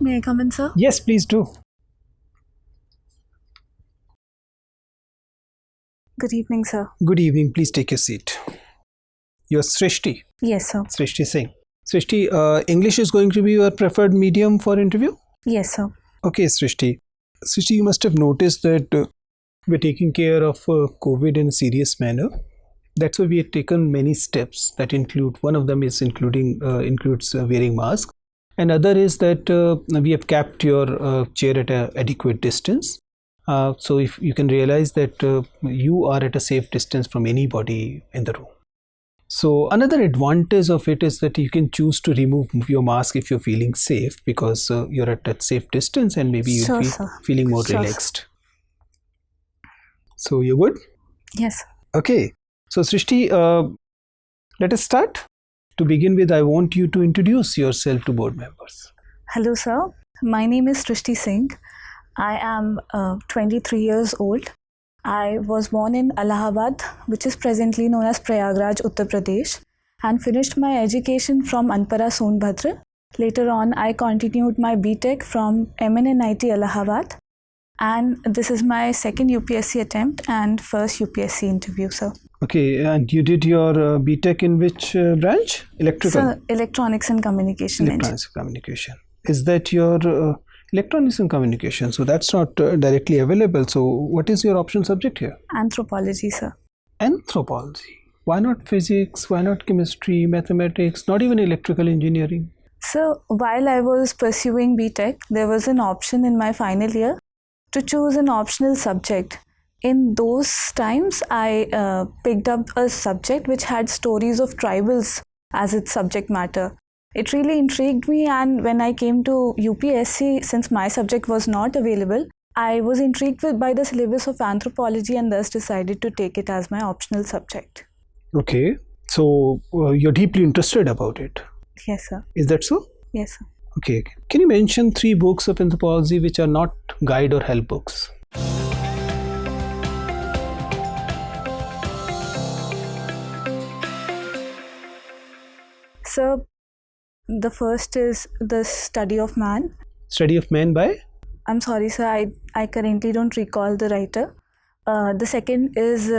May I come in, sir? Yes, please do. Good evening, sir. Good evening. Please take your seat. You're Srishti. Yes, sir. Srishti Singh. Srishti, English is going to be your preferred medium for interview? Yes, sir. Okay, Srishti. Srishti, you must have noticed that we're taking care of COVID in a serious manner. That's why we have taken many steps that include, one of them is includes wearing mask. And other is that we have kept your chair at an adequate distance. So if you can realize that you are at a safe distance from anybody in the room. So another advantage of it is that you can choose to remove your mask if you're feeling safe, because you're at that safe distance and maybe you'll be feeling more relaxed. So you're good? Yes. Okay. So Srishti, let us start. To begin with, I want you to introduce yourself to board members. Hello, sir. My name is Srishti Singh. I am 23 years old. I was born in Allahabad, which is presently known as Prayagraj, Uttar Pradesh, and finished my education from Anpara, Sonbhadra. Later on, I continued my BTech from MNNIT Allahabad, and this is my second UPSC attempt and first UPSC interview, sir. Okay, and you did your BTech in which branch? Electrical? Sir, Electronics and Communication. Electronics and Communication. Is that your Electronics and Communication? So that's not directly available. So what is your option subject here? Anthropology, sir. Anthropology. Why not physics? Why not chemistry, mathematics, not even electrical engineering? So while I was pursuing BTech, there was an option in my final year to choose an optional subject. In those times, I picked up a subject which had stories of tribals as its subject matter. It really intrigued me, and when I came to UPSC, since my subject was not available, I was intrigued by the syllabus of anthropology and thus decided to take it as my optional subject. Okay, so you're deeply interested about it. Yes, sir. Is that so? Yes, sir. Okay, can you mention 3 books of anthropology which are not guide or help books? So, the first is The Study of Man. Study of Man by? I'm sorry, sir, I currently don't recall the writer. The second is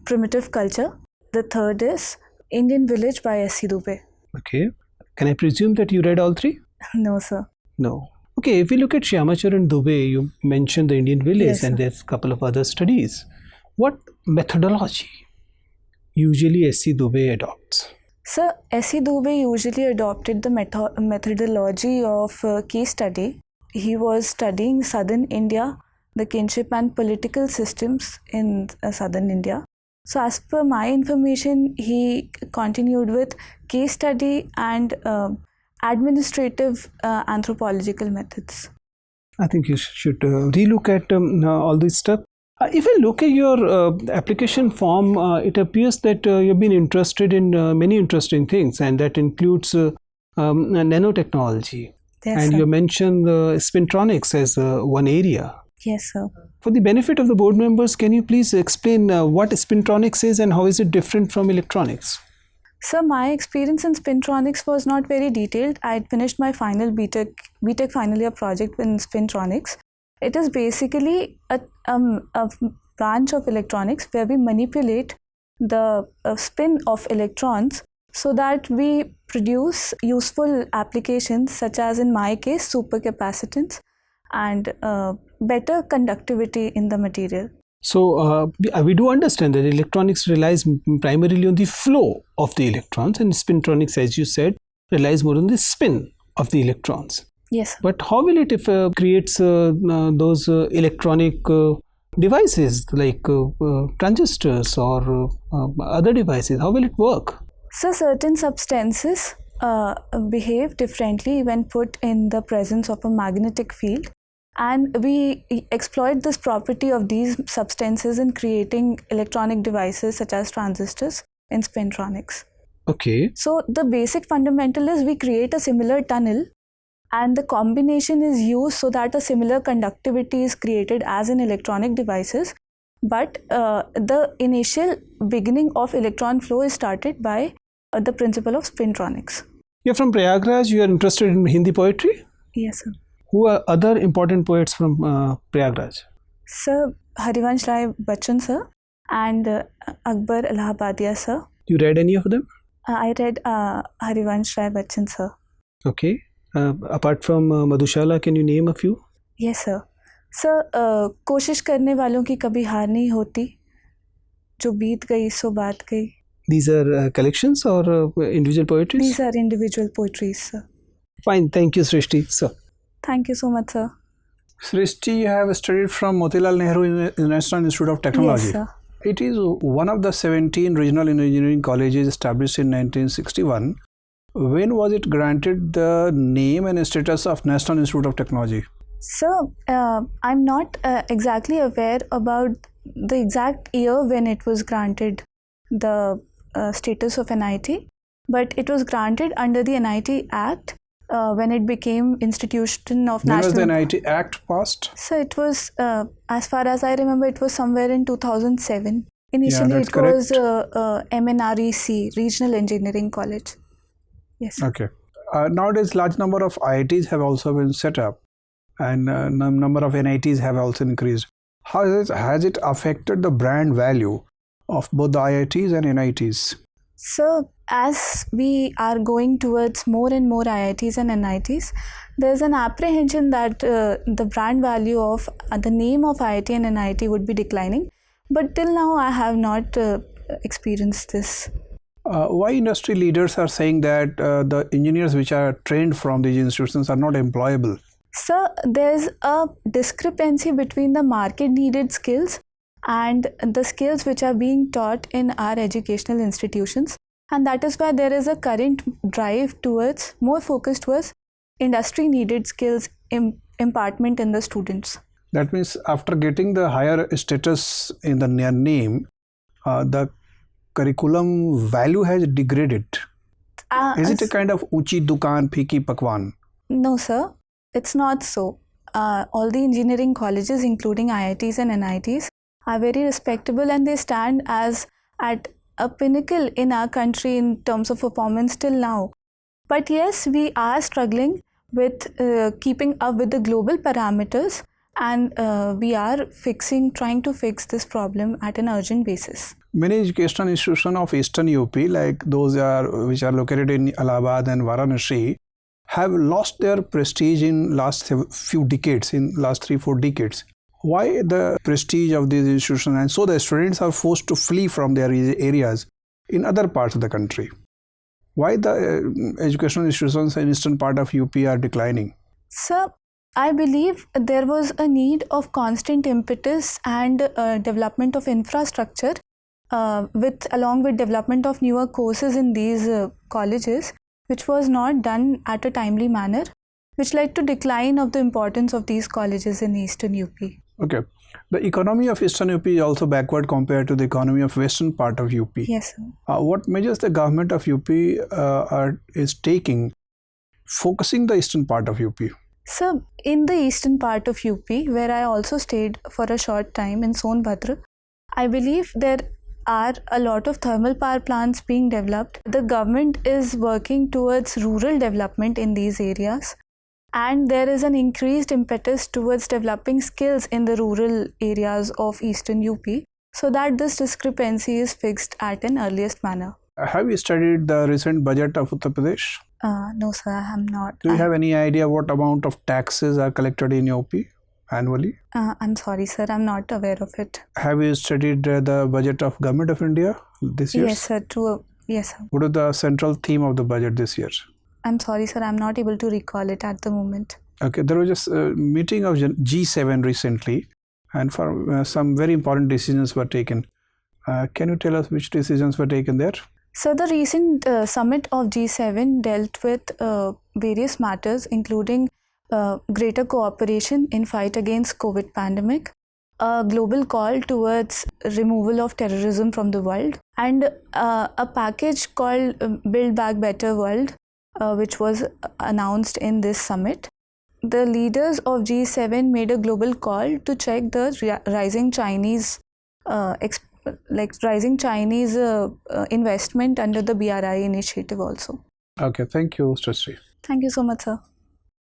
Primitive Culture. The third is Indian Village by S.C. Dubey. Okay. Can I presume that you read all 3? No, sir. No. Okay, if we look at Shyamacharan Dubey, you mentioned the Indian Village, yes, and there's a couple of other studies. What methodology usually S.C. Dubey adopts? Sir, S.C. Dubey usually adopted the methodology of case study. He was studying southern India, the kinship and political systems in southern India. So as per my information, he continued with case study and administrative anthropological methods. I think you should relook at all this stuff. If I look at your application form, it appears that you've been interested in many interesting things, and that includes nanotechnology. Yes, and sir, you mentioned Spintronics as one area. Yes, sir. For the benefit of the board members, can you please explain what Spintronics is and how is it different from electronics? Sir, my experience in Spintronics was not very detailed. I had finished my final BTech final year project in Spintronics. It is basically a branch of electronics where we manipulate the spin of electrons so that we produce useful applications, such as in my case supercapacitance and better conductivity in the material. So we do understand that electronics relies primarily on the flow of the electrons, and Spintronics, as you said, relies more on the spin of the electrons. Yes. But how will it creates those electronic devices like transistors or other devices? How will it work? So certain substances behave differently when put in the presence of a magnetic field, and we exploit this property of these substances in creating electronic devices such as transistors in Spintronics. Okay. So the basic fundamental is we create a similar tunnel, and the combination is used so that a similar conductivity is created as in electronic devices, but the initial beginning of electron flow is started by the principle of Spintronics. You're from Prayagraj, you are interested in Hindi poetry? Yes, sir. Who are other important poets from Prayagraj? Sir, Harivansh Rai Bachchan sir and Akbar Allahabadia sir. You read any of them? I read Harivansh Rai Bachchan sir. Okay. Apart from Madhushala, can you name a few? Yes sir. Sir, कोशिश करने वालों की कभी हार नहीं होती, जो बीत गई सो बात गई. These are collections or individual poetry? These are individual poetries, sir. Fine. Thank you, Srishti. Sir. Thank you so much, sir. Srishti, you have studied from Motilal Nehru National Institute of Technology. Yes, sir. It is one of the 17 regional engineering colleges established in 1961. When was it granted the name and status of National Institute of Technology? Sir, I'm not exactly aware about the exact year when it was granted the status of NIT, but it was granted under the NIT Act when it became Institution of When National... was the NIT Act passed? So it was, as far as I remember, it was somewhere in 2007. Initially, that's it correct. was MNREC, Regional Engineering College. Yes. Okay. Nowadays, large number of IITs have also been set up, and number of NITs have also increased. How has it affected the brand value of both the IITs and NITs? So, as we are going towards more and more IITs and NITs, there's an apprehension that the brand value of the name of IIT and NIT would be declining. But till now, I have not experienced this. Why industry leaders are saying that the engineers which are trained from these institutions are not employable? So, there's a discrepancy between the market needed skills and the skills which are being taught in our educational institutions, and that is why there is a current drive towards more focus towards industry needed skills impartment in the students. That means after getting the higher status in the name, the curriculum value has degraded. Is it a kind of uchi dukan phiki pakwan? No sir, it's not so. All the engineering colleges including IITs and NITs are very respectable, and they stand as at a pinnacle in our country in terms of performance till now. But yes, we are struggling with keeping up with the global parameters, and we are trying to fix this problem at an urgent basis. Many educational institutions of Eastern UP, like those which are located in Allahabad and Varanasi, have lost their prestige in last few decades, in last 3-4 decades. Why the prestige of these institutions? And so the students are forced to flee from their areas in other parts of the country. Why the educational institutions in eastern part of UP are declining? Sir, I believe there was a need of constant impetus and development of infrastructure along with development of newer courses in these colleges, which was not done at a timely manner, which led to decline of the importance of these colleges in eastern UP. Okay. The economy of Eastern UP is also backward compared to the economy of western part of UP. Yes, sir. What measures the government of UP is taking, focusing the eastern part of UP? So, in the eastern part of UP, where I also stayed for a short time in Sonbhadra, I believe there are a lot of thermal power plants being developed. The government is working towards rural development in these areas, and there is an increased impetus towards developing skills in the rural areas of eastern UP, so that this discrepancy is fixed at an earliest manner. Have you studied the recent budget of Uttar Pradesh? No sir, I am not. Do you have any idea what amount of taxes are collected in UP annually? I'm sorry sir, I'm not aware of it. Have you studied the budget of Government of India this year? Yes sir, true. Yes sir. What is the central theme of the budget this year? I'm sorry sir, I'm not able to recall it at the moment. Okay, there was just a meeting of G7 recently, and for some very important decisions were taken. Can you tell us which decisions were taken there? So the recent summit of G7 dealt with various matters, including greater cooperation in fight against COVID pandemic, a global call towards removal of terrorism from the world, and a package called Build Back Better World, which was announced in this summit. The leaders of G7 made a global call to check the rising Chinese investment under the BRI initiative also. Okay, thank you, Srishti. Thank you so much, sir.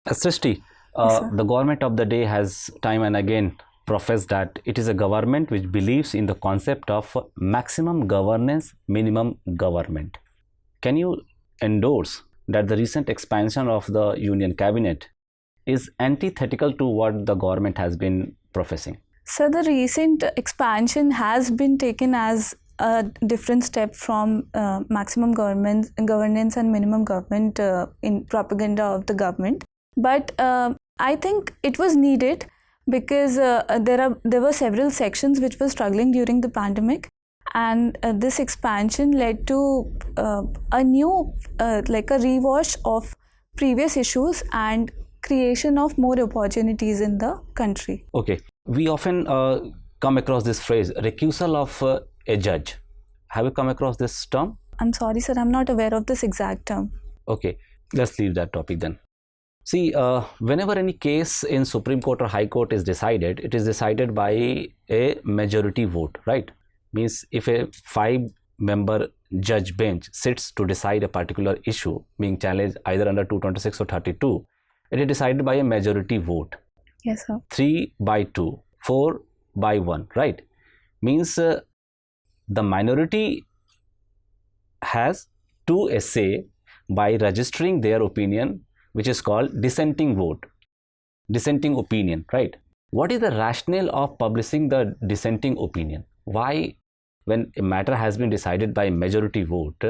Srishti, sir. The government of the day has time and again professed that it is a government which believes in the concept of maximum governance, minimum government. Can you endorse that the recent expansion of the Union Cabinet is antithetical to what the government has been professing? So the recent expansion has been taken as a different step from maximum governance and minimum government in propaganda of the government. But I think it was needed because there were several sections which were struggling during the pandemic, and this expansion led to a new like a rewash of previous issues and creation of more opportunities in the country. Okay, we often come across this phrase, recusal of a judge. Have you come across this term? I'm sorry, sir, I'm not aware of this exact term. Okay, let's leave that topic then. See, whenever any case in Supreme Court or High Court is decided, it is decided by a majority vote, right? Means if a 5-member judge bench sits to decide a particular issue being challenged either under 226 or 32, it is decided by a majority vote. Yes, sir. 3/2, 4/1, right? Means the minority has a say by registering their opinion, which is called dissenting vote, dissenting opinion, right? What is the rationale of publishing the dissenting opinion? Why, when a matter has been decided by majority vote,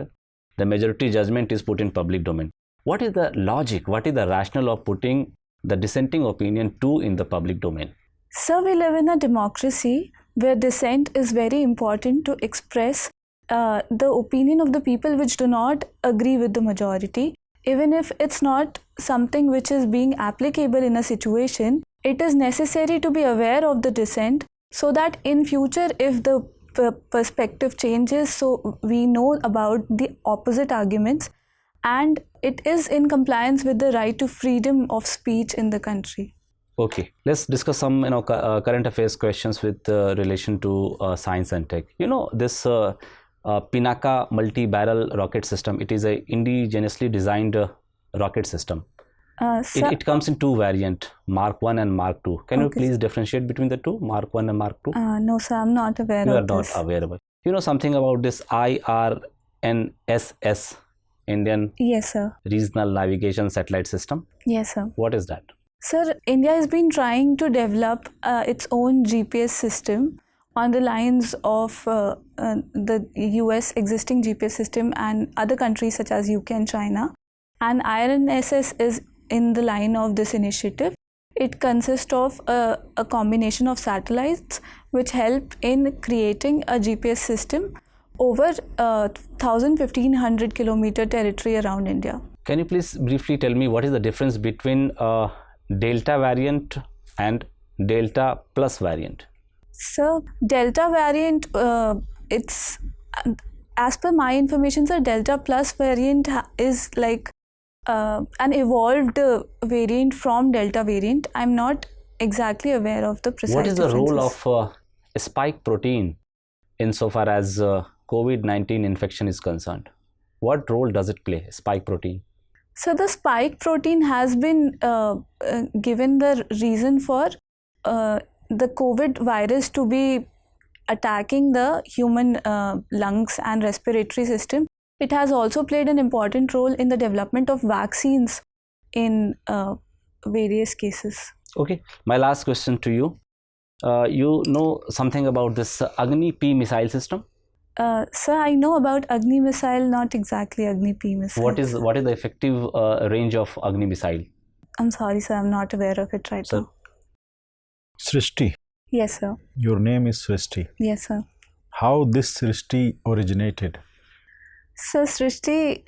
the majority judgment is put in public domain? What is the logic, what is the rationale of putting the dissenting opinion too in the public domain? Sir, we live in a democracy where dissent is very important to express the opinion of the people which do not agree with the majority. Even if it's not something which is being applicable in a situation, it is necessary to be aware of the dissent so that in future, if the perspective changes, so we know about the opposite arguments, and it is in compliance with the right to freedom of speech in the country. Okay, let's discuss some current affairs questions with relation to science and tech. You know, this Pinaka multi-barrel rocket system, it is a indigenously designed rocket system. It comes in two variants, Mark 1 and Mark 2. Can you please differentiate between the two, Mark 1 and Mark 2? No, sir, I'm not aware of this. You are not aware of it. You know something about this IRNSS, Indian Yes, sir. Regional Navigation Satellite System? Yes, sir. What is that? Sir, India has been trying to develop its own GPS system on the lines of the US existing GPS system and other countries such as UK and China. And IRNSS is in the line of this initiative. It consists of a combination of satellites which help in creating a GPS system over 1,500 kilometer territory around India. Can you please briefly tell me what is the difference between Delta variant and Delta plus variant? So Delta variant, it's as per my information, sir, Delta plus variant is like an evolved variant from Delta variant. I'm not exactly aware of the precise What is the role differences. of spike protein insofar as COVID-19 infection is concerned? What role does it play, spike protein? So the spike protein has been given the reason for the COVID virus to be attacking the human lungs and respiratory system. It has also played an important role in the development of vaccines in various cases. Okay, my last question to you. You know something about this Agni-P missile system? Sir, I know about Agni missile, not exactly Agni-P missile. What is the effective range of Agni missile? I'm sorry, sir, I'm not aware of it right now. Srishti. Yes, sir. Your name is Srishti. Yes, sir. How this Srishti originated? So Srishti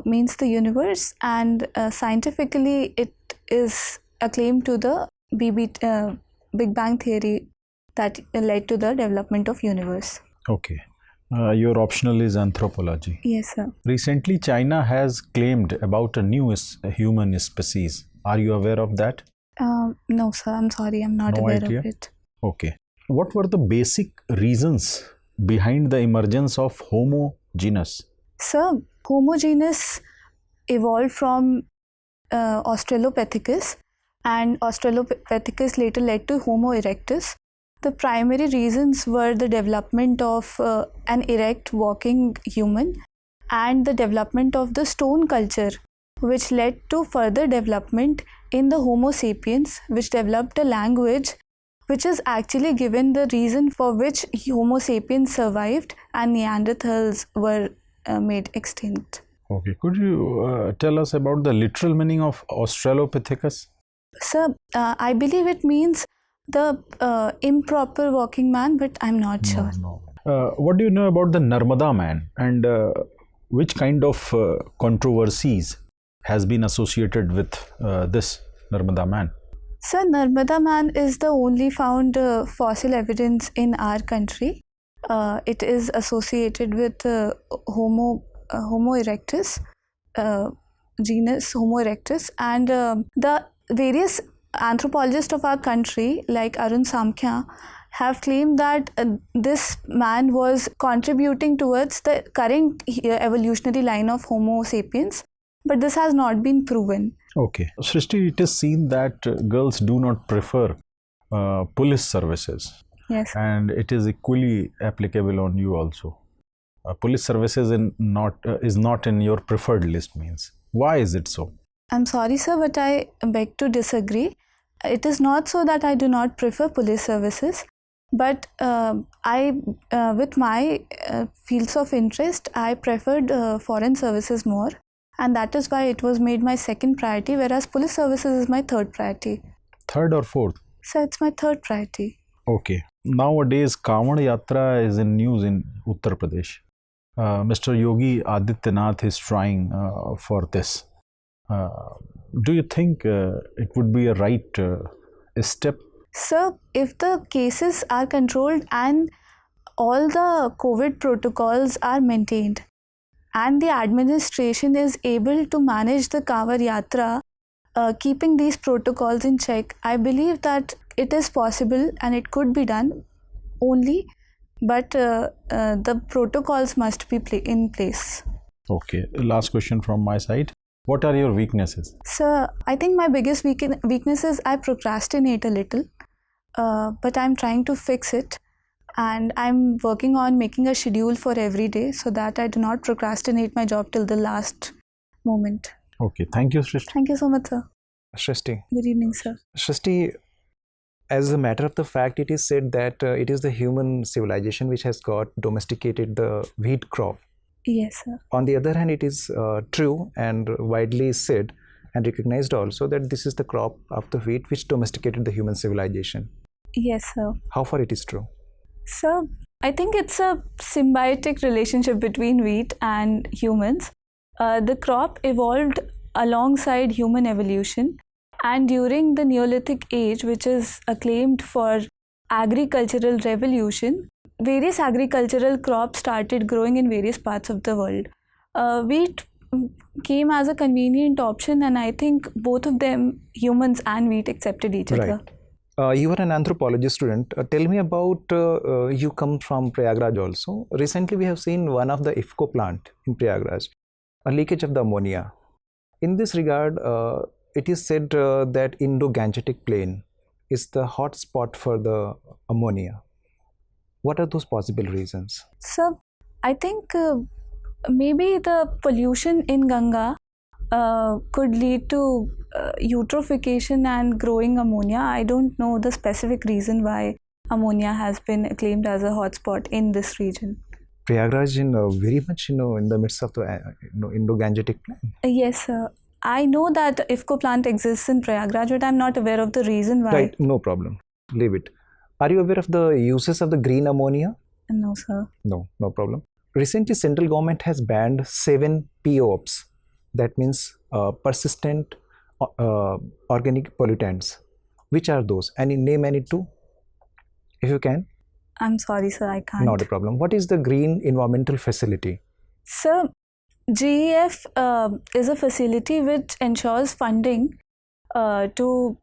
means the universe, and scientifically it is acclaimed to the Big Bang theory that led to the development of universe. Okay. Your optional is anthropology. Yes, sir. Recently, China has claimed about a new human species. Are you aware of that? No, sir. I'm sorry. I'm not aware of it. Okay. What were the basic reasons behind the emergence of Homo genus? Sir, Homo genus evolved from Australopithecus, and Australopithecus later led to Homo erectus. The primary reasons were the development of an erect walking human and the development of the stone culture, which led to further development in the Homo sapiens, which developed a language which is actually given the reason for which Homo sapiens survived and Neanderthals were made extinct. Okay, could you tell us about the literal meaning of Australopithecus? Sir, I believe it means the improper walking man, but I'm not sure. No. What do you know about the Narmada man, and which kind of controversies has been associated with this Narmada man? Sir, Narmada man is the only found fossil evidence in our country. It is associated with Homo erectus, genus Homo erectus, and the various anthropologists of our country, like Arun Samkhya, have claimed that this man was contributing towards the current evolutionary line of Homo sapiens, but this has not been proven. Okay. Srishti, it is seen that girls do not prefer police services. Yes. And it is equally applicable on you also. Police services is not in your preferred list means. Why is it so? I'm sorry, sir, but I beg to disagree. It is not so that I do not prefer police services, but with my fields of interest, I preferred foreign services more, and that is why it was made my second priority, whereas police services is my third priority. Third or fourth? So it's my third priority. Okay. Nowadays, Kavan Yatra is in news in Uttar Pradesh. Mr. Yogi Adityanath is trying for this. Do you think it would be a right step? Sir, if the cases are controlled and all the COVID protocols are maintained and the administration is able to manage the Kavar Yatra, keeping these protocols in check, I believe that it is possible and it could be done only, but the protocols must be in place. Okay, last question from my side. What are your weaknesses? Sir, I think my biggest weakness is I procrastinate a little, but I'm trying to fix it, and I'm working on making a schedule for every day so that I do not procrastinate my job till the last moment. Okay, thank you, Srishti. Thank you so much, sir. Srishti. Good evening, sir. Srishti, as a matter of the fact, it is said that it is the human civilization which has got domesticated the wheat crop. Yes, sir. On the other hand, it is true and widely said and recognized also that this is the crop of the wheat which domesticated the human civilization. Yes, sir. How far it is true? Sir, I think it's a symbiotic relationship between wheat and humans. The crop evolved alongside human evolution, and during the Neolithic age, which is acclaimed for agricultural revolution, various agricultural crops started growing in various parts of the world. Wheat came as a convenient option, and I think both of them, humans and wheat, accepted each other. You are an anthropology student. Tell me about, you come from Prayagraj also. Recently we have seen one of the IFCO plant in Prayagraj, a leakage of the ammonia. In this regard, it is said that Indo-Gangetic plain is the hot spot for the ammonia. What are those possible reasons? So, I think maybe the pollution in Ganga could lead to eutrophication and growing ammonia. I don't know the specific reason why ammonia has been acclaimed as a hotspot in this region. Prayagraj is very much in the midst of the Indo-Gangetic plain. Yes, sir. I know that IFCO plant exists in Prayagraj, but I'm not aware of the reason why. Right, no problem. Leave it. Are you aware of the uses of the green ammonia? No, sir. No problem. Recently, central government has banned 7 POPs. That means persistent organic pollutants. Which are those? Name any two, if you can. I'm sorry, sir, I can't. Not a problem. What is the Green Environmental Facility? Sir, GEF is a facility which ensures funding to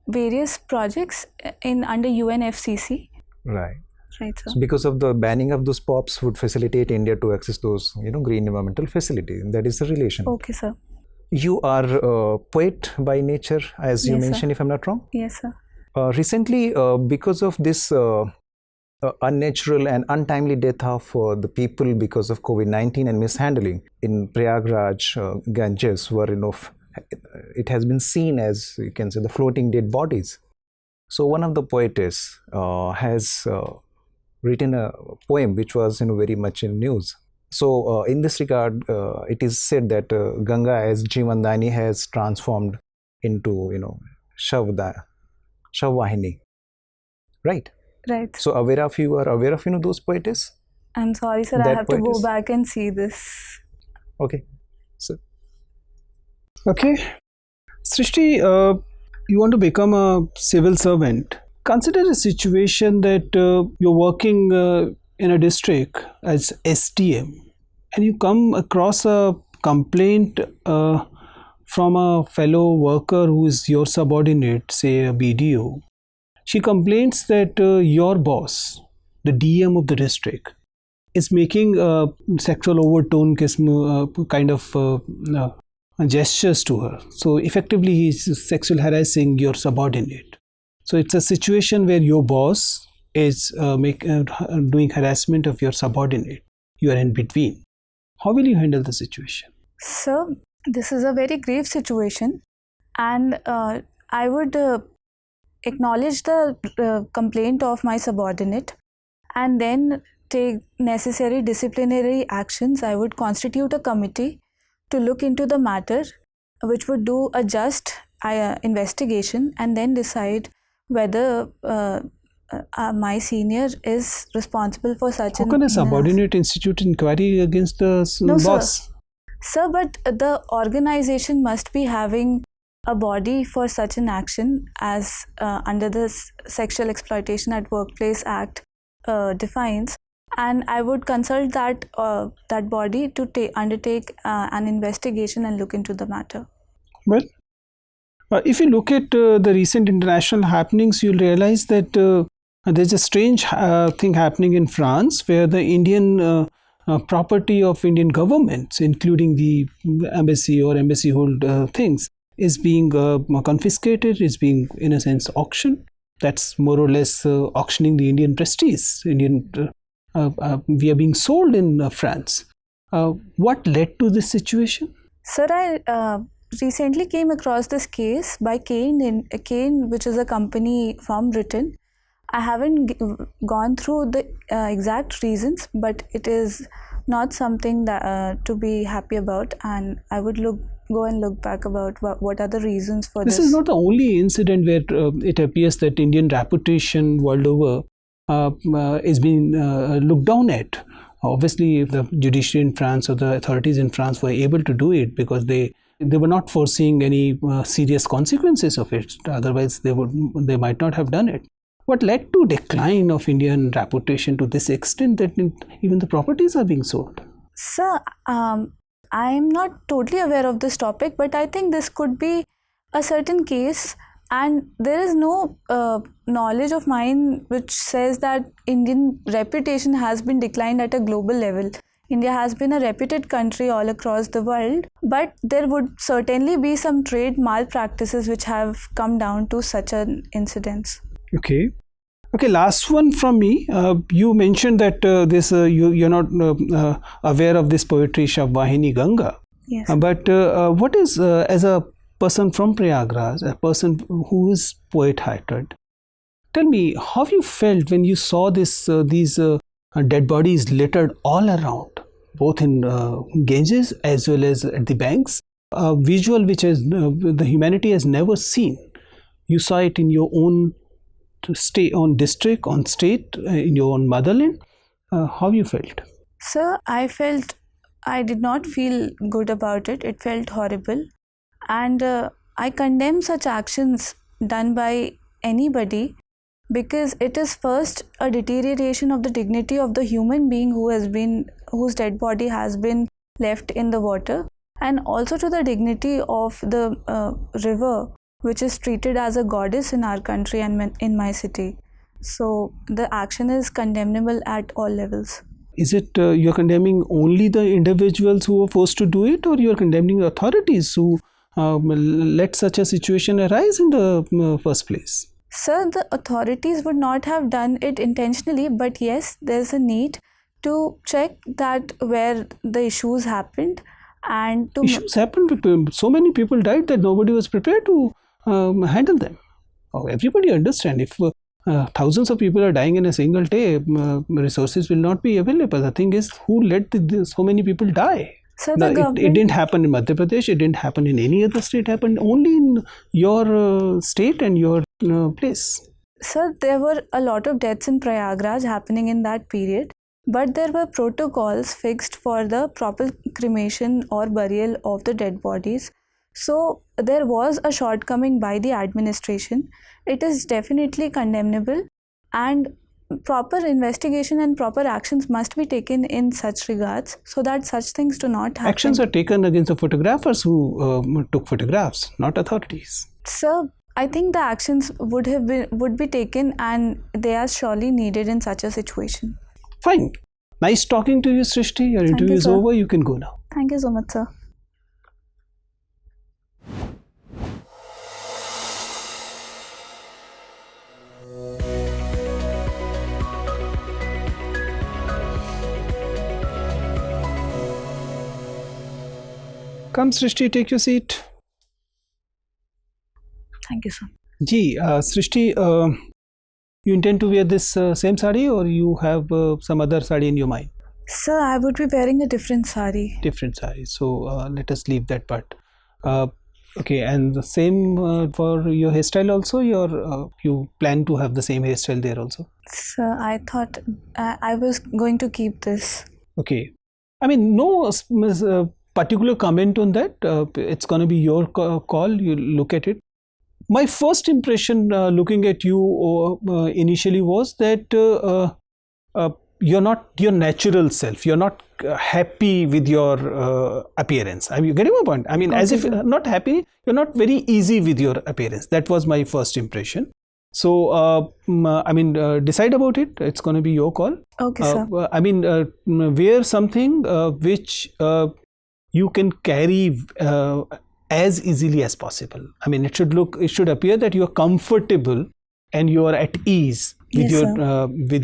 various projects under UNFCCC. Right. Right, sir. So because of the banning of those POPs would facilitate India to access those, green environmental facility. That is the relation. Okay, sir. you are a poet by nature, as you Yes, sir. mentioned, if I'm not wrong. Yes, sir. Recently, because of this unnatural and untimely death of the people because of COVID-19 and mishandling in Prayagraj, Ganges, where it has been seen as, you can say, the floating dead bodies. So one of the poetess has written a poem which was very much in news. So in this regard, it is said that Ganga as Jivandani has transformed into Shavvahini, right? Right. So you are aware of those poetess? I'm sorry, sir. I That have to go poetess? back and see this. Okay. So okay, Srishti, you want to become a civil servant. Consider a situation that you're working in a district as STM, and you come across a complaint from a fellow worker who is your subordinate, say a BDO. She complains that your boss, the DM of the district, is making sexual overtone kind of gestures to her. So effectively, he's sexual harassing your subordinate. So it's a situation where your boss is doing harassment of your subordinate. You are in between. How will you handle the situation? Sir, this is a very grave situation, and I would acknowledge the complaint of my subordinate and then take necessary disciplinary actions. I would constitute a committee to look into the matter, which would do a just investigation and then decide whether my senior is responsible for such How can a subordinate institute inquiry against the No, boss? Sir, but the organization must be having a body for such an action as under the Sexual Exploitation at Workplace Act defines, and I would consult that body to undertake an investigation and look into the matter. Well, if you look at the recent international happenings, you'll realize that there's a strange thing happening in France where the Indian property of Indian governments, including the embassy or embassy hold things, is being confiscated, is being, in a sense, auctioned. That's more or less auctioning the Indian prestige. We are being sold in France. What led to this situation? Sir, I recently came across this case by Kane, which is a company from Britain. I haven't gone through the exact reasons, but it is not something that to be happy about, and I would go and look back about what are the reasons for this. This is not the only incident where it appears that Indian reputation world over is being looked down at. Obviously, the judiciary in France or the authorities in France were able to do it because they were not foreseeing any serious consequences of it. Otherwise, they might not have done it. What led to decline of Indian reputation to this extent that even the properties are being sold? Sir, I'm not totally aware of this topic, but I think this could be a certain case, and there is no knowledge of mine which says that Indian reputation has been declined at a global level. India has been a reputed country all across the world, but there would certainly be some trade malpractices which have come down to such an incidents. Okay, last one from me. You mentioned that you're not aware of this poetry Shavvahini Ganga. Yes. But what is, as a person from Prayagraj, a person who is poet-hearted, tell me how you felt when you saw these dead bodies littered all around, both in Ganges as well as at the banks. A visual which the humanity has never seen. You saw it in your own state, on district, on state, in your own motherland. How you felt? Sir, I did not feel good about it. It felt horrible, and I condemn such actions done by anybody, because it is first a deterioration of the dignity of the human being whose dead body has been left in the water, and also to the dignity of the river, which is treated as a goddess in our country and in my city. So the action is condemnable at all levels. Is it you're condemning only the individuals who were forced to do it, or you're condemning authorities who let such a situation arise in the first place? Sir, the authorities would not have done it intentionally, but yes, there's a need to check that where the issues happened, and to Issues happened. So many people died that nobody was prepared to handle them. Everybody understand if thousands of people are dying in a single day, resources will not be available. The thing is, who let so many people die? So the government, it didn't happen in Madhya Pradesh. It didn't happen in any other state. It happened only in your state and your place. Sir, there were a lot of deaths in Prayagraj happening in that period, but there were protocols fixed for the proper cremation or burial of the dead bodies. So there was a shortcoming by the administration. It is definitely condemnable, and proper investigation and proper actions must be taken in such regards so that such things do not happen. Actions are taken against the photographers who took photographs, not authorities. Sir, I think the actions would be taken, and they are surely needed in such a situation. Fine. Nice talking to you, Srishti. Your interview is over. You can go now. Thank you so much, sir. Come, Srishti, take your seat. Thank you, sir. Ji, Srishti, you intend to wear this same sari, or you have some other sari in your mind? Sir, I would be wearing a different sari. Different sari. So let us leave that part. Okay, and the same for your hairstyle also. You plan to have the same hairstyle there also? Sir, I thought I was going to keep this. Okay. I mean, no particular comment on that. It's going to be your call. You look at it. My first impression looking at you initially was that you're not your natural self. You're not happy with your appearance. You getting my point? I mean, as if not happy, you're not very easy with your appearance. That was my first impression. So, decide about it. It's going to be your call. Okay, sir. Wear something which you can carry as easily as possible. I mean, it should appear that you are comfortable and you are at ease with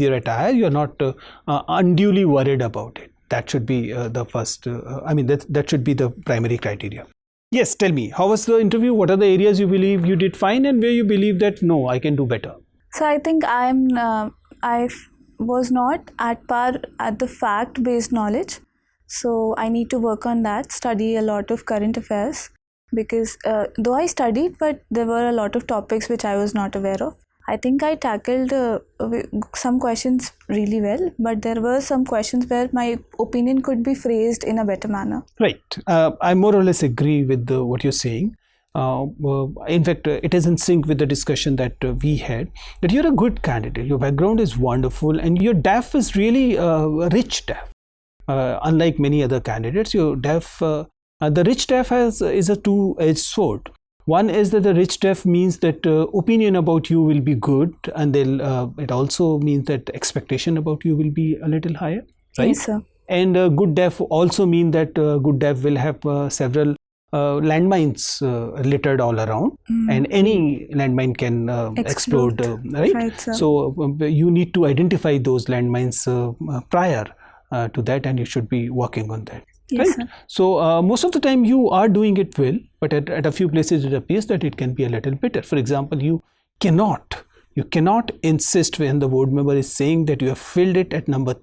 your attire. You are not unduly worried about it. That should be the first. That should be the primary criteria. Yes, tell me, how was the interview? What are the areas you believe you did fine, and where you believe that no, I can do better? So I think I was not at par at the fact-based knowledge. So I need to work on that, study a lot of current affairs, because though I studied, but there were a lot of topics which I was not aware of. I think I tackled some questions really well, but there were some questions where my opinion could be phrased in a better manner. Right. I more or less agree with what you're saying. In fact, it is in sync with the discussion that we had, that you're a good candidate. Your background is wonderful, and your DAF is really a rich DAF. Unlike many other candidates, your DAF, the rich DAF is a two-edged sword. One is that the rich DAF means that opinion about you will be good, and it also means that expectation about you will be a little higher, right? Yes, sir. And good DAF also mean that good DAF will have several landmines littered all around, and any landmine can explode, right? Right, sir. So you need to identify those landmines prior to that, and you should be working on that. Yes, right? sir. So most of the time you are doing it well, but at a few places it appears that it can be a little better. For example, you cannot insist when the board member is saying that you have filled it at number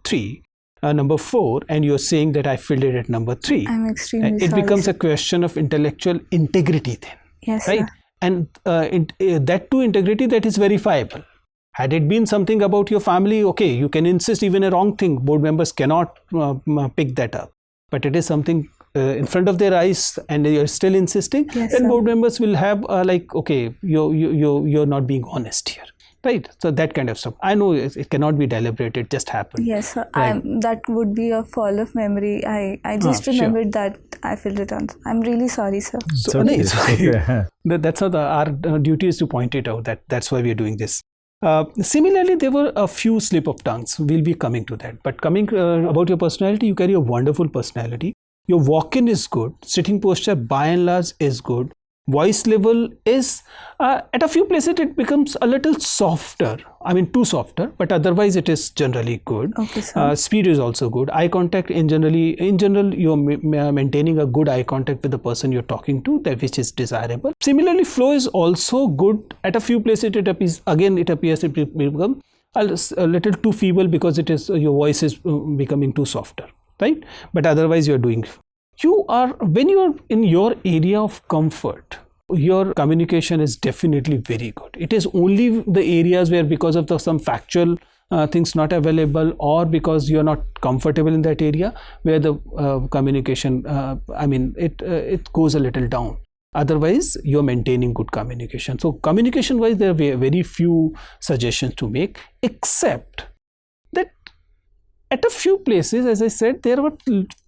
4, and you're saying that I filled it at number 3. I'm extremely sorry. It becomes a question of intellectual integrity then. Yes, right? sir. And that too integrity that is verifiable. Had it been something about your family, okay, you can insist even a wrong thing. Board members cannot pick that up. But it is something in front of their eyes, and you're still insisting. Yes, then sir. board members will have okay, you're not being honest here, right? So that kind of stuff. I know it cannot be deliberate; it just happened. Yes, sir. Right. That would be a fall of memory. I just remembered that I filled it on. I'm really sorry, sir. So it's okay. that's how our duty is to point it out. That's why we are doing this. Similarly, there were a few slip of tongues. We'll be coming to that. But coming about your personality, you carry a wonderful personality. Your walk-in is good. Sitting posture, by and large, is good. Voice level is, at a few places, it becomes a little softer. I mean, too softer, but otherwise it is generally good. Okay, sir. Speed is also good. Eye contact, in general, you're maintaining a good eye contact with the person you're talking to, that which is desirable. Similarly, flow is also good. At a few places, it appears it become a little too feeble because it is your voice is becoming too softer, right? But otherwise, you're doing. When you are in your area of comfort, your communication is definitely very good. It is only the areas where, because of some factual things not available, or because you're not comfortable in that area, where the communication, it goes a little down. Otherwise, you're maintaining good communication. So communication wise, there are very few suggestions to make, except that at a few places, as I said, there were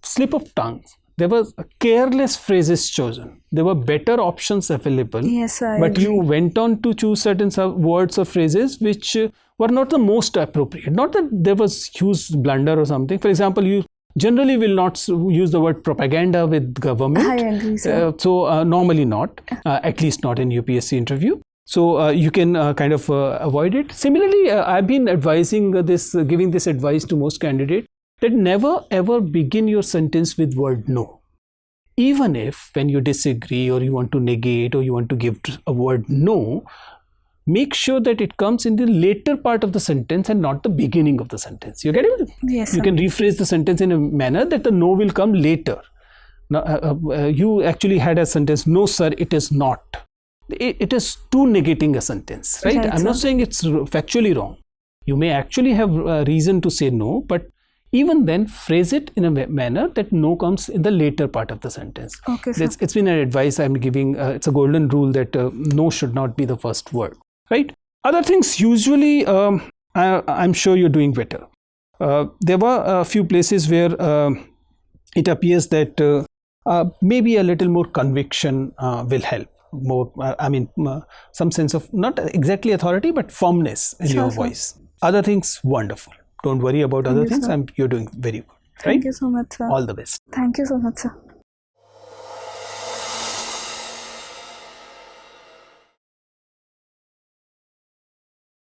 slip of tongues. There were careless phrases chosen. There were better options available. Yes, I but agree. you went on to choose certain words or phrases which were not the most appropriate. Not that there was huge blunder or something. For example, you generally will not use the word propaganda with government. I agree, sir. Normally not, at least not in UPSC interview. So you can kind of avoid it. Similarly, I've been giving this advice to most candidates, that never ever begin your sentence with word no. Even if when you disagree or you want to negate or you want to give a word no, make sure that it comes in the later part of the sentence and not the beginning of the sentence. You get it? Yes, You sir. can rephrase the sentence in a manner that the no will come later. Now, you actually had a sentence, no sir, it is not. It is too negating a sentence, right? Right, I'm not sir. saying it's factually wrong. You may actually have a reason to say no, but even then phrase it in a manner that no comes in the later part of the sentence. Okay, sir. It's been an advice I'm giving. It's a golden rule that no should not be the first word, right? Other things, usually I'm sure you're doing better. There were a few places where it appears that maybe a little more conviction will help. Some sense of not exactly authority but firmness in your Sure. voice. Other things, wonderful. Don't worry about other you, things. sir. You're doing very good. Thank Right? you so much, sir. All the best. Thank you so much, sir.